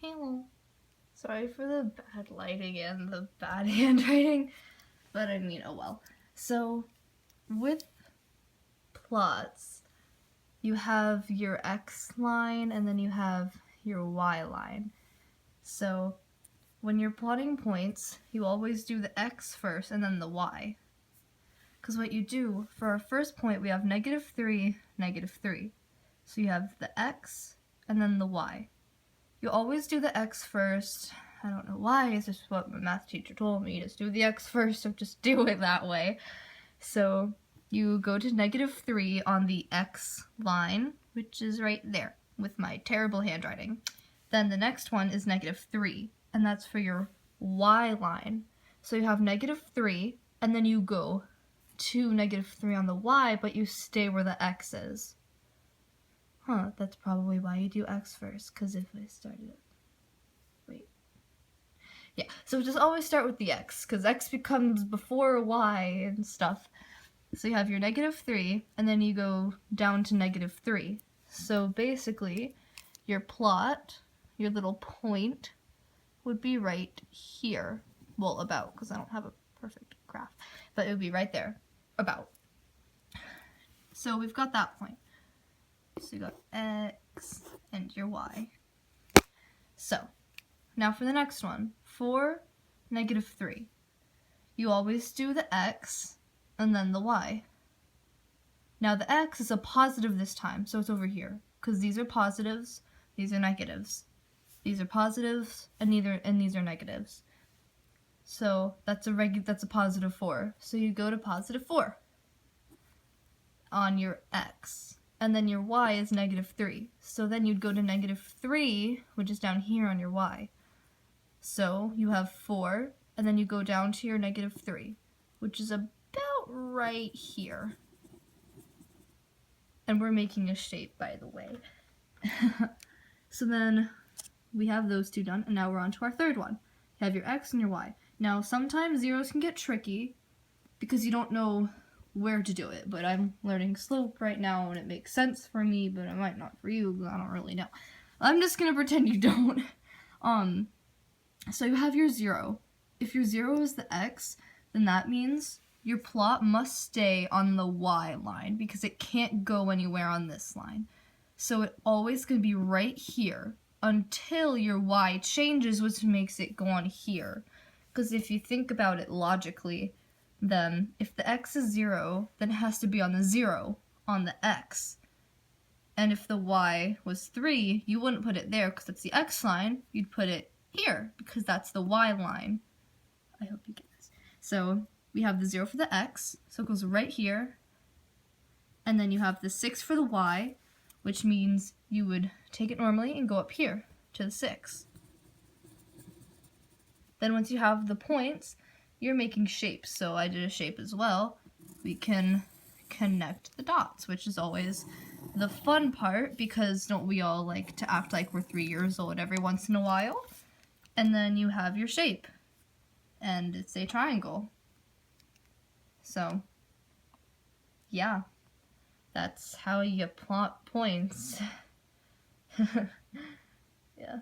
Hello. Sorry for the bad lighting and the bad handwriting, but I mean, oh well. So, with plots, you have your X line and then you have your Y line. So, when you're plotting points, you always do the X first and then the Y. Because what you do, for our first point, we have -3, -3. So you have the X and then the Y. You always do the X first. I don't know why, it's just what my math teacher told me. Just do the X first, so just do it that way. So you go to -3 on the X line, which is right there, with my terrible handwriting. Then the next one is -3, and that's for your Y line. So you have -3, and then you go to -3 on the Y, but you stay where the X is. Huh, that's probably why you do X first, because if I started it. Wait. Yeah, so just always start with the X, because X becomes before Y and stuff. So you have your -3, and then you go down to -3. So basically, your plot, your little point, would be right here. Well, about, because I don't have a perfect graph, but it would be right there, about. So we've got that point. So you got X and your Y. So, now for the next one, for -3. You always do the X and then the Y. Now the X is a positive this time, so it's over here, because these are positives, these are negatives. These are positives, and these are negatives. So that's a +4. So you go to +4 on your X. And then your Y is -3. So then you'd go to -3, which is down here on your Y. So you have 4, and then you go down to your -3, which is about right here. And we're making a shape, by the way. So then we have those two done, and now we're on to our third one. You have your X and your Y. Now sometimes zeros can get tricky because you don't know where to do it, but I'm learning slope right now and it makes sense for me, but it might not for you because I don't really know. I'm just gonna pretend you don't. So you have your 0. If your 0 is the X, then that means your plot must stay on the Y line because it can't go anywhere on this line. So it always gonna be right here until your Y changes, which makes it go on here. Because if you think about it logically, then if the X is 0, then it has to be on the 0 on the X. And if the Y was 3, you wouldn't put it there because it's the X line, you'd put it here because that's the Y line. I hope you get this. So we have the 0 for the X, so it goes right here. And then you have the 6 for the Y, which means you would take it normally and go up here to the 6. Then once you have the points, you're making shapes, so I did a shape as well. We can connect the dots, which is always the fun part, because don't we all like to act like we're 3 years old every once in a while? And then you have your shape, and it's a triangle. So, yeah, that's how you plot points. Yeah.